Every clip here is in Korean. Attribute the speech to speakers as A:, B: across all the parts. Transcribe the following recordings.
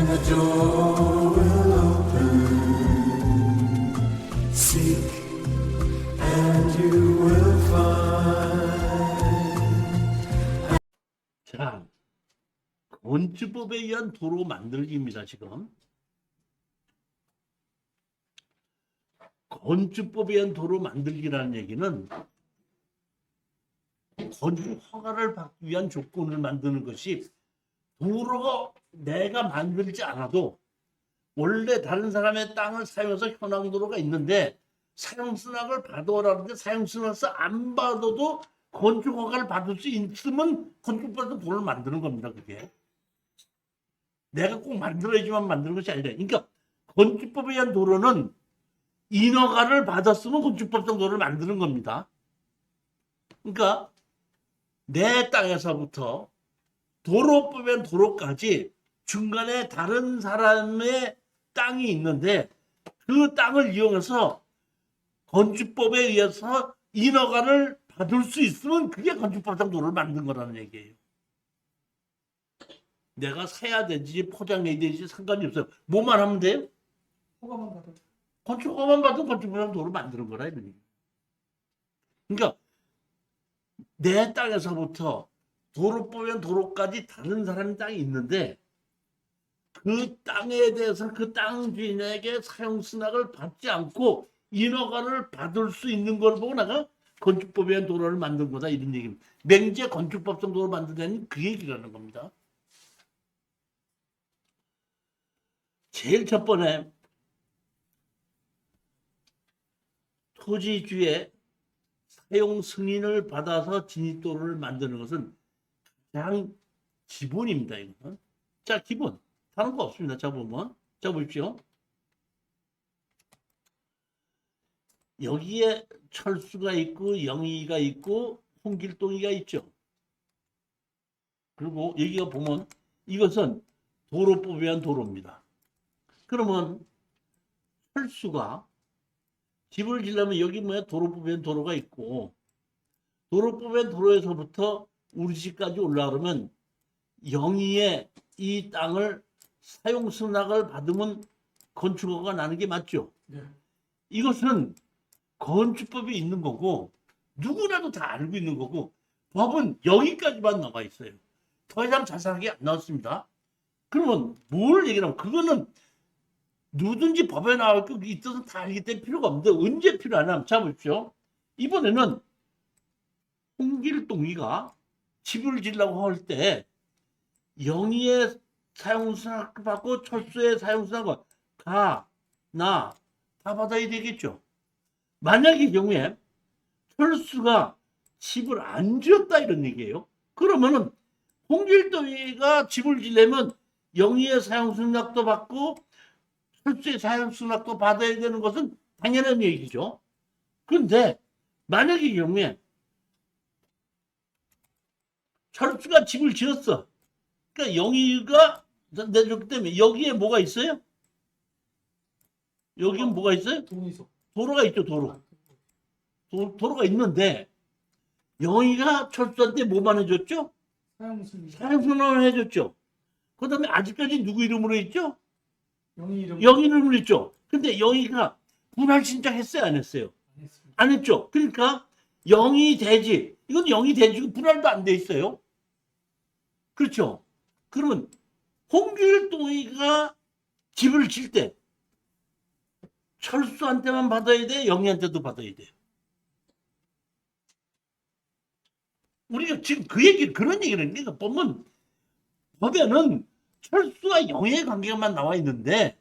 A: the door will open. Seek and you will find.
B: 자, 건축법에 의한 도로 만들기입니다. 지금 건축법에 의한 도로 만들기라는 얘기는 건축 허가를 받기 위한 조건을 만드는 것이, 도로가 내가 만들지 않아도 원래 다른 사람의 땅을 사용해서 현황도로가 있는데 사용승낙을 받아오라는데 사용승낙을 안 받아도 건축 허가를 받을 수 있으면 건축법에서 도로를 만드는 겁니다. 그게 내가 꼭 만들어야지만 만드는 것이 아니라, 그러니까 건축법에 의한 도로는 인허가를 받았으면 건축법상 도로를 만드는 겁니다. 그러니까 내 땅에서부터 도로법에 의한 도로까지 중간에 다른 사람의 땅이 있는데 그 땅을 이용해서 건축법에 의해서 인허가를 받을 수 있으면 그게 건축법상 도로를 만든 거라는 얘기예요. 내가 사야 되지 포장해야 되지 상관이 없어요. 뭐만 하면 돼요?
C: 허가만 받아.
B: 건축 허가만 받으면 건축법상 도로를 만드는 거라 이런 얘기. 그러니까 내 땅에서부터 도로법에 도로까지 다른 사람의 땅이 있는데 그 땅에 대해서 그 땅 주인에게 사용승낙을 받지 않고 인허가를 받을 수 있는 걸 보고 내가 건축법에 의한 도로를 만든 거다 이런 얘기입니다. 맹제 건축법상 도로를 만든다는 그 얘기라는 겁니다. 제일 첫 번에 토지주의 사용 승인을 받아서 진입도로를 만드는 것은 가장 기본입니다. 이거는. 자, 기본. 다른 거 없습니다. 자, 보면. 자, 보십시오. 여기에 철수가 있고 영희가 있고 홍길동이가 있죠. 그리고 여기가 보면 이것은 도로법에 의한 도로입니다. 그러면 철수가 집을 지려면 여기 뭐야? 도로법에 의한 도로가 있고, 도로법에 의한 도로에서부터 우리 집까지 올라가려면 영희의 이 땅을 사용승낙을 받으면 건축허가가 나는 게 맞죠?
C: 네.
B: 이것은 건축법이 있는 거고 누구나도 다 알고 있는 거고 법은 여기까지만 나와 있어요. 더 이상 자세하게 안 나왔습니다. 그러면 뭘 얘기하면 그거는 누구든지 법에 나올 거 있어서 다 알기 때문에 필요가 없는데 언제 필요하냐? 자 보십시오. 이번에는 홍길동이가 집을 지으려고 할 때 영희의 사용승낙 받고 철수의 사용승낙을 가, 나 다 받아야 되겠죠. 만약의 경우에 철수가 집을 안 지었다 이런 얘기예요. 그러면은 홍길동이가 집을 지려면 영희의 사용승낙도 받고 철수의 사용승낙도 받아야 되는 것은 당연한 얘기죠. 그런데 만약의 경우에 철수가 집을 지었어. 그러니까 영희가 내줬기 때문에 여기에 뭐가 있어요? 여기는 뭐가 있어요?
C: 동의서.
B: 도로가 있죠. 도로가 있는데 영희가 철수한테 뭐만 해줬죠?
C: 사용 승인.
B: 사용승낙을 해줬죠. 그 다음에 아직까지 누구 이름으로 있죠?
C: 영희 이름.
B: 영희 이름으로 있죠. 근데 영희가 분할 신청했어요? 안 했어요?
C: 안 했습니다.
B: 안 했죠. 그러니까 영희 대지, 이건 영희 대지고 분할도 안 돼 있어요. 그렇죠. 그러면 홍길동이가 집을 질 때 철수한테만 받아야 돼? 영희한테도 받아야 돼요? 우리가 지금 그 얘기, 그런 얘기를 하니까 보면 법에는 철수와 영희의 관계만 나와 있는데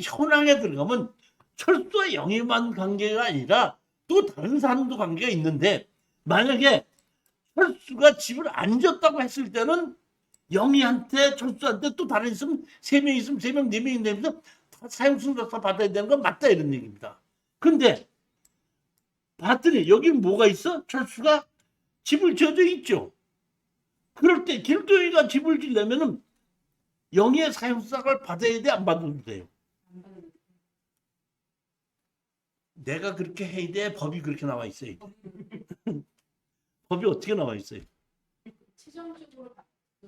B: 현황에 들어가면 철수와 영희만 관계가 아니라 또 다른 사람도 관계가 있는데, 만약에 철수가 집을 안 졌다고 했을 때는 영희한테 철수한테 또 다른 있으면 3명 있으면 3명 4명이 되면서 다 사용승낙 받아야 되는 건 맞다 이런 얘기입니다. 근데 봤더니 여기는 뭐가 있어? 철수가 집을 지어져 있죠. 그럴 때 길동이가 집을 지려면은 영희의 사용승낙을 받아야 돼, 안 받아도 돼요? 내가 그렇게 해야 돼? 법이 그렇게 나와 있어요? 법이 어떻게 나와 있어요?
D: 최종적으로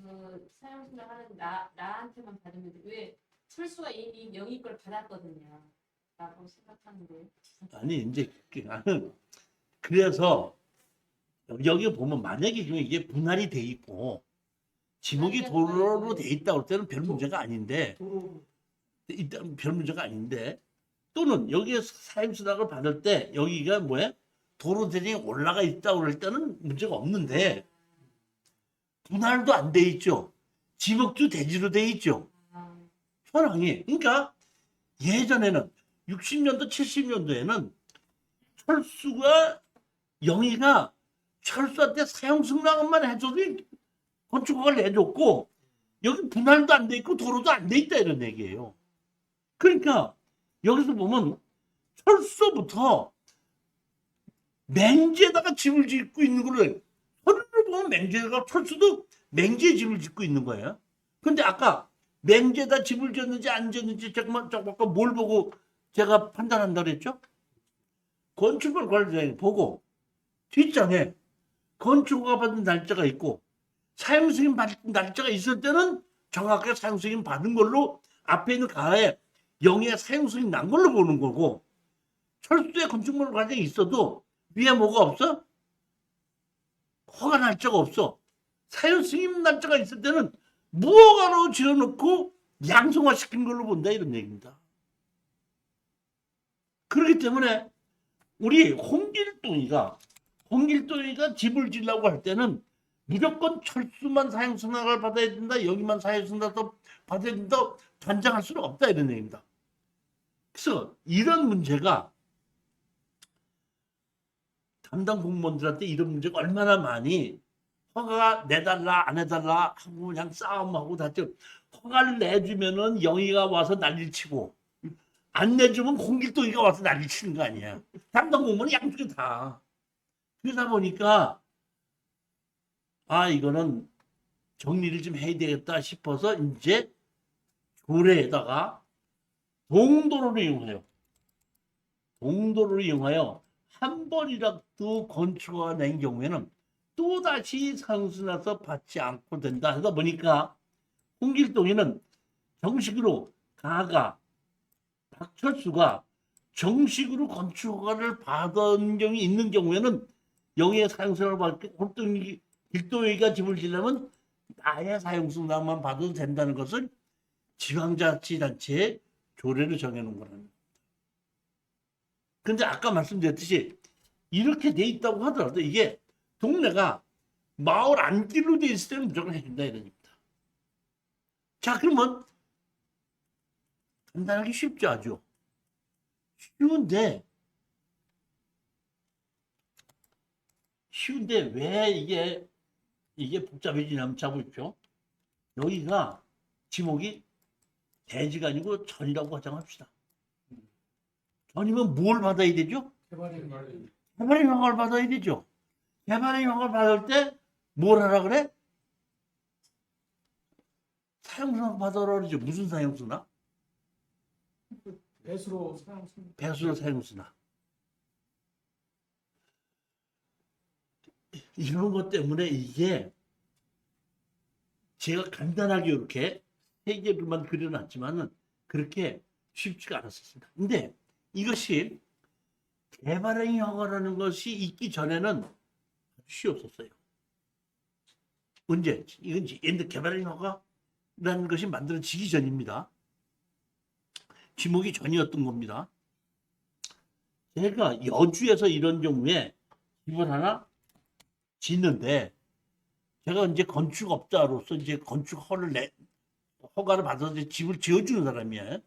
D: 그 사용수를 하는 나한테만 받으면 돼. 왜 철수가 이미 영희 걸 받았거든요. 라고 생각하는데.
B: 아니 이제 나는 그래서 여기 보면 만약에 지금 이게 분할이 돼 있고 지목이 도로로 돼 있다고 할 때는 별 문제가 아닌데
C: 도로
B: 일단 별 문제가 아닌데 또는 여기에 사용수당을 받을 때 여기가 뭐야? 도로 대장이 올라가 있다고 그럴 때는 문제가 없는데 분할도 안 돼 있죠. 지목도 대지로 돼 있죠.
D: 아,
B: 현황이. 그러니까 예전에는 60년도 70년도에는 철수가 영희가 철수한테 사용승낙만 해줘도 건축허가를 내줬고 여기 분할도 안 돼 있고 도로도 안 돼 있다 이런 얘기예요. 그러니까 여기서 보면 철수부터 맹지에다가 집을 짓고 있는 거를 서류를 보면 맹지에다가 철수도 맹지에 집을 짓고 있는 거예요. 근데 아까 맹지에다 집을 짓는지 안 짓는지 잠깐만 아까 뭘 보고 제가 판단한다 그랬죠? 건축물 관리자에 보고 뒷장에 건축허가 받은 날짜가 있고 사용승인 받은 날짜가 있을 때는 정확하게 사용승인 받은 걸로 앞에 있는 가에 영의 사용승인 난 걸로 보는 거고 철수에 건축물 과정이 있어도 위에 뭐가 없어? 허가 날짜가 없어. 사용승인 날짜가 있을 때는 무허가로 지어놓고 양성화 시킨 걸로 본다 이런 얘기입니다. 그렇기 때문에 우리 홍길동이가 집을 지려고 할 때는 무조건 철수만 사용승낙을 받아야 된다. 여기만 사용승낙을 받아야 된다. 단정할 수는 없다 이런 얘기입니다. 그래서 이런 문제가 담당 공무원들한테 이런 문제가 얼마나 많이 허가 내달라 안 해달라 하고 그냥 싸움하고 다죠. 허가를 내주면은 영희가 와서 난리를 치고 안 내주면 홍길동이가 와서 난리를 치는 거 아니야. 담당 공무원은 양쪽이 다. 그러다 보니까 아 이거는 정리를 좀 해야 되겠다 싶어서 이제 조례에다가 동도로를 이용해요. 동도로를 이용하여 한 번이라도 건축허가 낸 경우에는 또다시 상수나서 받지 않고 된다 하다 보니까 홍길동이는 정식으로 박철수가 정식으로 건축허가를 받은 경우가 있는 경우에는 영의 사용승낙을 받고 길동이가 집을 지려면 나의 사용승낙만 받아도 된다는 것을 지방자치단체에 조례를 정해놓은 거라는. 근데 아까 말씀드렸듯이 이렇게 돼 있다고 하더라도 이게 동네가 마을 안길로 돼 있을 때는 무조건 해준다 이러니까. 자 그러면 간단하게 쉽죠 아주. 쉬운데 왜 이게 복잡해지냐면 자 보십시오. 여기가 지목이 대지가 아니고 전이라고 가정합시다. 전이면 뭘 받아야 되죠?
C: 개발이
B: 개발의 허가를 받아야 되죠. 개발의 허가를 받을 때 뭘 하라 그래? 사용승낙 받아라 그러죠. 무슨 사용승낙?
C: 배수로 사용승
B: 배수로 사용승낙. 이런 것 때문에 이게 제가 간단하게 이렇게 세 개로만 그려놨지만은 그렇게 쉽지가 않았습니다. 근데 이것이 개발행위 허가라는 것이 있기 전에는 쉬웠었어요. 언제? 이건 옛날 개발행위 허가라는 것이 만들어지기 전입니다. 지목이 전이었던 겁니다. 제가 여주에서 이런 경우에 집을 하나 짓는데 제가 이제 건축업자로서 이제 허가를 받아서 이제 집을 지어주는 사람이에요.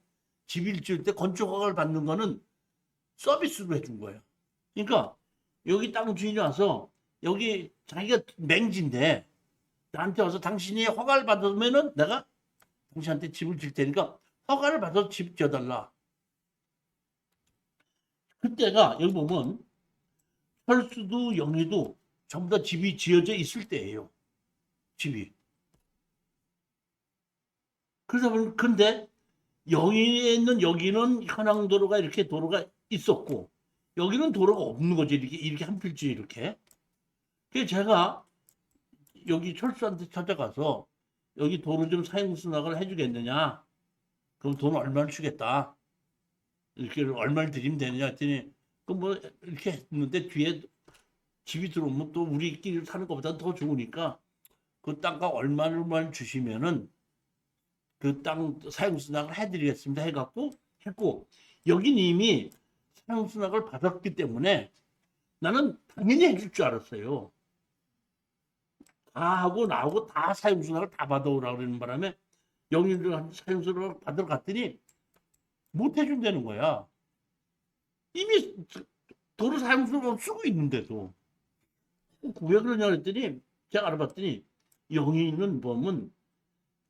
B: 집을 지을 때 건축 허가를 받는 거는 서비스로 해준 거예요. 그러니까 여기 땅 주인이 와서 여기 자기가 맹지인데 나한테 와서 당신이 허가를 받으면은 내가 당신한테 집을 질 테니까 허가를 받아서 집 지어달라. 그때가 여기 보면 철수도 영희도 전부 다 집이 지어져 있을 때예요. 집이. 그러다 보니 근데 영희에 있는 여기는 현황도로가 이렇게 도로가 있었고 여기는 도로가 없는 거죠. 이렇게 한 필지 이렇게. 그래서 제가 여기 철수한테 찾아가서 여기 도로 좀 사용 수납을 해주겠느냐? 그럼 돈 얼마를 주겠다. 이렇게 얼마를 드리면 되느냐 했더니 그 뭐 이렇게 했는데 뒤에 집이 들어오면 또 우리끼리 사는 것보다 더 좋으니까 그 땅값 얼마를 주시면은 그 땅 사용 수납을 해드리겠습니다 해갖고 했고 여긴 이미 사용 수납을 받았기 때문에 나는 당연히 해줄 줄 알았어요. 다 하고 나하고 다 사용 수납을 다 받아오라 그러는 바람에 영인들 사용 수납을 받으러 갔더니 못 해준다는 거야. 이미 도로 사용 수납을 쓰고 있는데도 왜 그러냐 그랬더니 제가 알아봤더니 영인은 보면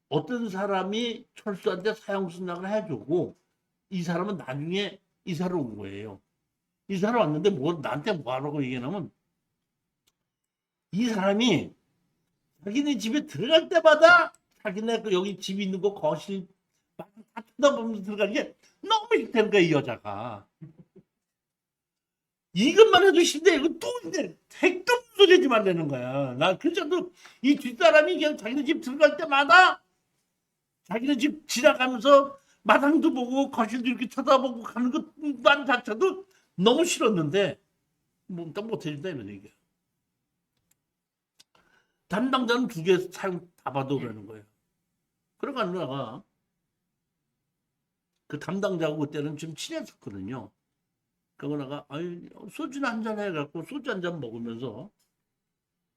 B: 어떤 사람이 철수한테 사용 수납을 해주고 이 사람은 나중에 이사를 온 거예요. 이사를 왔는데 뭐 나한테 뭐 하라고 얘기하냐면 이 사람이 자기네 집에 들어갈 때마다 자기네 그 여기 집 있는 거 거실 다 쳐다보면서 들어가는 게 너무 싫다는 거야 이 여자가. 이것만 해도 싫대. 이거 또 이제 택도 소리 하지 말라는 거야. 나 그래도 이 뒷사람이 그냥 자기네 집 들어갈 때마다 자기네 집 지나가면서 마당도 보고 거실도 이렇게 쳐다보고 가는 것만 자체도 너무 싫었는데 뭐 딱 못해준다 이런 얘기야. 담당자는 2개 사용 다 받아오라는 거예요. 그러고 누나가 그 담당자하고 그때는 좀 친했었거든요. 그러고 나가 아유 소주나 한잔 해갖고 소주 한 잔 먹으면서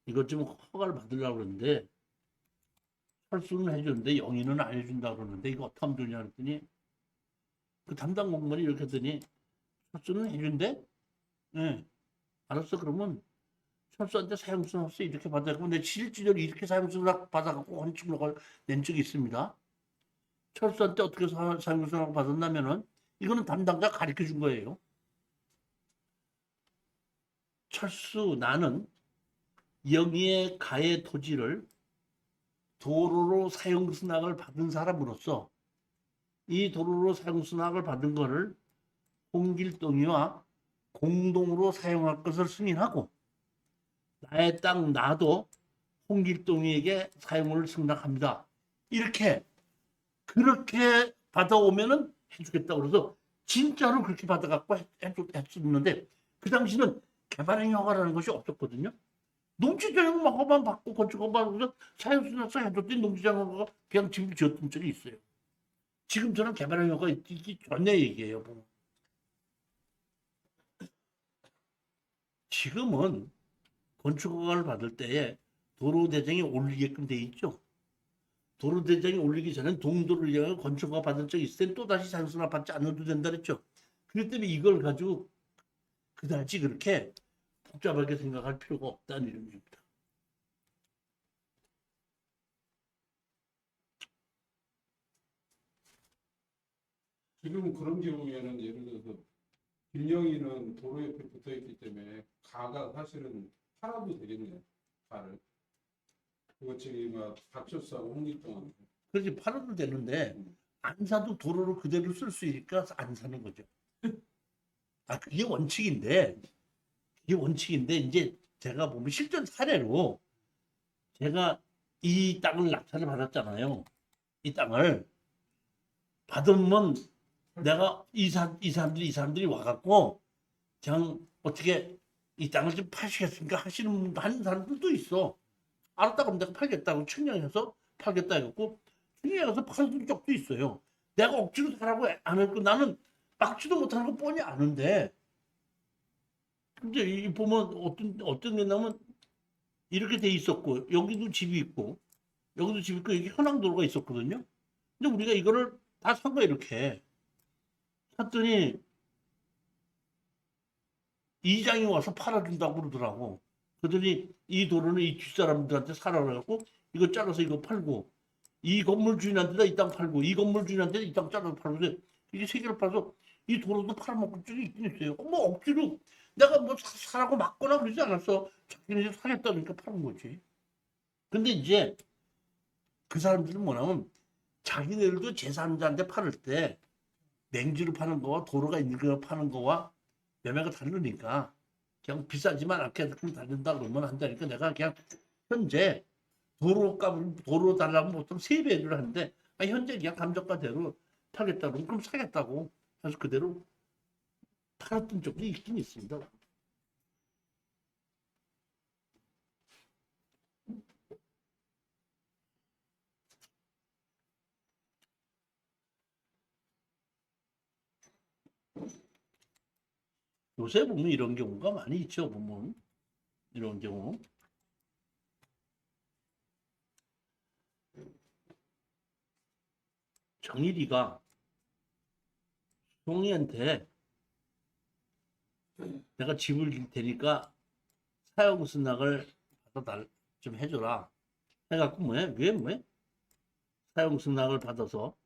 B: 이것 좀 허가를 받으려고 그러는데 철수는 해주는데 영희는 안 해준다 그러는데 이거 어떻게 하면 되냐 그랬더니 그 담당 공무원이 이렇게 했더니 철수는 해준대? 네. 알았어 그러면 철수한테 사용수납세 이렇게 받아갖고 내 실질적으로 이렇게 사용수납 받아갖고 원칙을 낸 적이 있습니다. 철수한테 어떻게 사용수납 받았냐면은 이거는 담당자 가르쳐 준 거예요. 철수 나는 영희의 가해 토지를 도로로 사용수납을 받은 사람으로서 이 도로로 사용수납을 받은 거를 홍길동이와 공동으로 사용할 것을 승인하고 나의 땅 나도 홍길동이에게 사용을 승낙합니다. 이렇게 그렇게 받아오면은 해주겠다 그래서 진짜로 그렇게 받아갖고 했었는데 그 당시는 개발행 허가라는 것이 없었거든요. 농지재생 허가만 받고 건축 허가 받고서 사용수납서 해줬더니 농지재생 허가가 그냥 집을 지었던 적이 있어요. 지금처럼 개발행 허가 있기 전에 얘기예요. 보면. 지금은 건축허가를 받을 때에 도로대장이 올리게끔 돼 있죠. 도로대장이 올리기 전에 동도를 이용해 건축허가 받은 적이 있을 땐 또다시 사용수납 받지 않아도 된다 그랬죠. 그렇기 때문에 이걸 가지고 그다지 그렇게 복잡하게 생각할 필요가 없다는 이름입니다.
E: 지금 그런 경우에는 예를 들어서 김영희는 도로 옆에 붙어 있기 때문에 가가 사실은 팔아도 되겠네요. 가를. 그거 지금 막 박철수하고 홍길동하고.
B: 그렇지 팔아도 되는데 안 사도 도로를 그대로 쓸 수 있으니까 안 사는 거죠. 아 그게 원칙인데 이제 제가 보면 실전 사례로 제가 이 땅을 낙찰을 받았잖아요. 이 땅을 받으면 내가 이 사람들이 와갖고 그냥 어떻게 이 땅을 좀 파시겠습니까 하시는 사람들도 있어. 알았다 그럼 내가 팔겠다고 측량해서 팔겠다 해갖고 측량해서 파는 적도 있어요. 내가 억지로 사라고 안 했고 나는 막지도 못하는 거 뻔히 아는데 근데 이 보면 어떤 게 나면 이렇게 돼 있었고 여기도 집이 있고 여기도 집이 있고 여기 현황도로가 있었거든요. 근데 우리가 이거를 다 산 거야 이렇게 샀더니 이장이 와서 팔아준다고 그러더라고. 그러더니 이 도로는 이 뒷사람들한테 사라 그래갖고 이거 잘라서 이거 팔고 이 건물 주인한테다 이 땅 팔고 이 건물 주인한테 이 땅 잘라서 팔고 이게 세 개를 팔아서 이 도로도 팔아먹을 적이 있긴 있어요. 뭐 억지로 내가 뭐 사라고 맞거나 그러지 않았어. 자기네 사겠다니까 파는 거지. 근데 이제 그 사람들은 뭐냐면 자기네들도 제3자한테 팔을 때 맹지로 파는 거와 도로가 있는 거 파는 거와 매매가 다르니까 그냥 비싸지만 않게 그렇게 다른다 그러면 한다니까 내가 그냥 현재 도로 달라면 보통 3배를 하는데 현재 그냥 감정가대로 팔겠다 그러면 그럼 사겠다고 그래서 그대로 팔았던 적도 있긴 있습니다. 요새 보면 이런 경우가 많이 있죠. 보면 이런 경우. 정일이가 송이한테 내가 집을 줄 테니까 사용승낙을 받아달 좀 해줘라 해갖고 왜 사용승낙을 받아서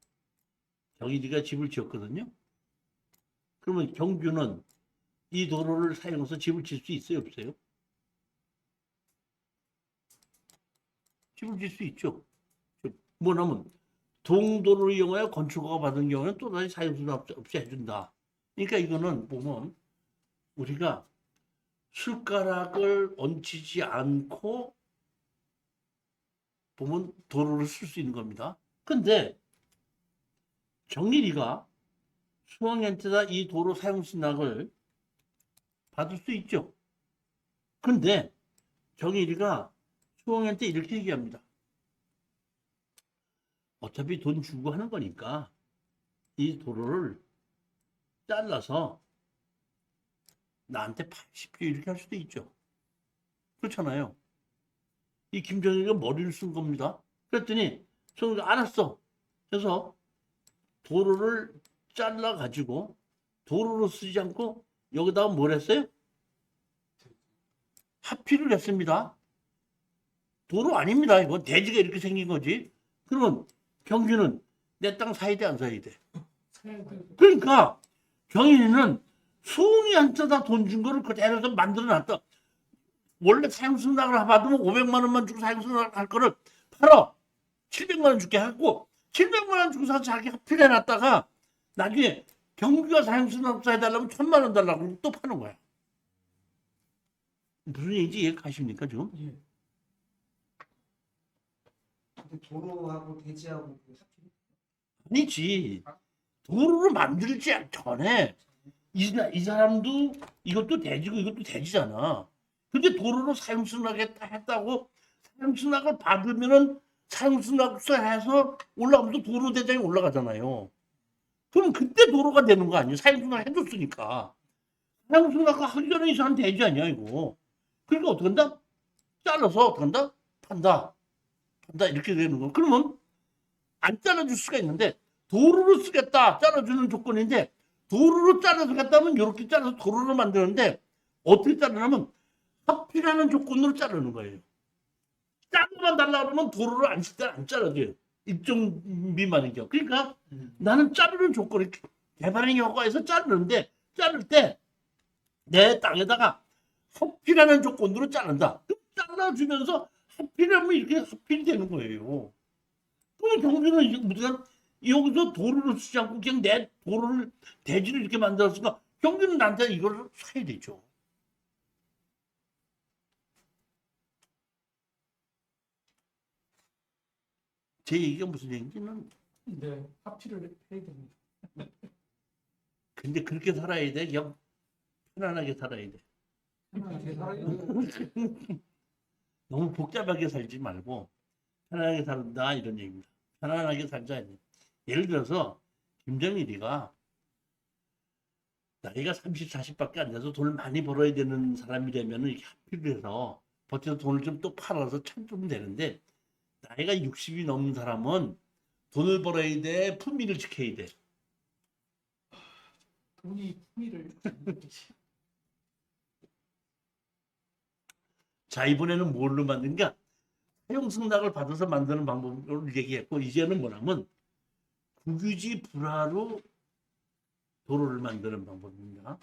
B: 정일이가 집을 지었거든요. 그러면 경규는 이 도로를 사용해서 집을 질 수 있어요, 없어요? 집을 질 수 있죠. 뭐냐면 동도를 이용하여 건축허가 받은 경우는 또다시 사용승낙 없이 해준다. 그러니까 이거는 보면 우리가 숟가락을 얹히지 않고 보면 도로를 쓸 수 있는 겁니다. 근데 정일이가 수홍이한테다 이 도로 사용승낙을 받을 수 있죠. 근데 정일이가 수홍이한테 이렇게 얘기합니다. 어차피 돈 주고 하는 거니까 이 도로를 잘라서 나한테 80조 이렇게 할 수도 있죠. 그렇잖아요. 이 김정일이가 머리를 쓴 겁니다. 그랬더니 수홍이가 알았어. 그래서 도로를 잘라 가지고 도로로 쓰지 않고 여기다가 뭘 했어요? 합의를 했습니다. 도로 아닙니다. 이거 대지가 이렇게 생긴 거지. 그러면 경규는 내 땅 사야 돼, 안 사야 돼?
C: 사야 돼.
B: 그러니까 경인이는 수홍이한테다 돈 준 거를 그대로 해서 만들어 놨다. 원래 사용승낙을 받으면 500만 원만 주고 사용승낙 할 거를 팔아. 700만 원 줄게 하고 700만 원 주고 사서 자기 합의를 해놨다가 나중에 경규가 사용승낙 해달라면 1000만 원 달라고 또 파는 거야. 무슨 얘기인지 이해 가십니까 지금?
C: 예.
F: 근데 도로하고 대지하고 그 합의
B: 아니지. 도로를 만들지 전에 이 사람도 이것도 대지고 이것도 대지잖아. 근데 도로로 사용승낙 했다고 사용승낙을 받으면은 사용승낙서해서 올라가면서 도로 대장이 올라가잖아요. 그럼 그때 도로가 되는 거 아니에요? 사용승낙 해줬으니까. 사용승낙 하기 전에 이 사람 대지 아니야 이거. 그러니까 어떻게 한다? 잘라서 어떻게 한다? 판다 이렇게 되는 거. 그러면 안 잘라줄 수가 있는데 도로로 쓰겠다 잘라주는 조건인데 도로로 잘라주겠다면 이렇게 잘라서 도로로 만드는데 어떻게 자르냐면 합의라는 조건으로 자르는 거예요. 자르만 달라 그러면 도로를 안 쓸 때 안 잘라줘요. 일정 미만인 경우. 그러니까 나는 자르는 조건이 개발행 허가에서 자르는데 자를 때 내 땅에다가 합의라는 조건으로 자른다. 그럼 잘라주면서 합의라면 이렇게 합의이 되는 거예요. 그럼 경주는 우리가 여기서 도로를 쓰지 않고 그냥 내 도로를 대지를 이렇게 만들었으니까 경주는 나한테 이걸 사야 되죠. 제 얘기가 무슨 얘기인지는
C: 네, 합의를 해야 됩니다.
B: 근데 그렇게 살아야 돼. 그냥 편안하게 살아야 돼.
F: 편하게 살아요.
B: 너무 복잡하게 살지 말고 편안하게 산다 이런 얘기입니다. 편안하게 살자. 예를 들어서 김정일이가 나이가 30, 40밖에 안 돼서 돈을 많이 벌어야 되는 사람이라면 이렇게 합의를 해서 버텨서 돈을 좀 또 팔아서 참으면 되는데 나이가 60이 넘는 사람은 돈을 벌어야 돼. 품위를 지켜야 돼.
C: 돈이 품위를
B: 자, 이번에는 뭘로 만든가? 사용승낙을 받아서 만드는 방법을 얘기했고 이제는 뭐냐면 국유지 불화로 도로를 만드는 방법입니다.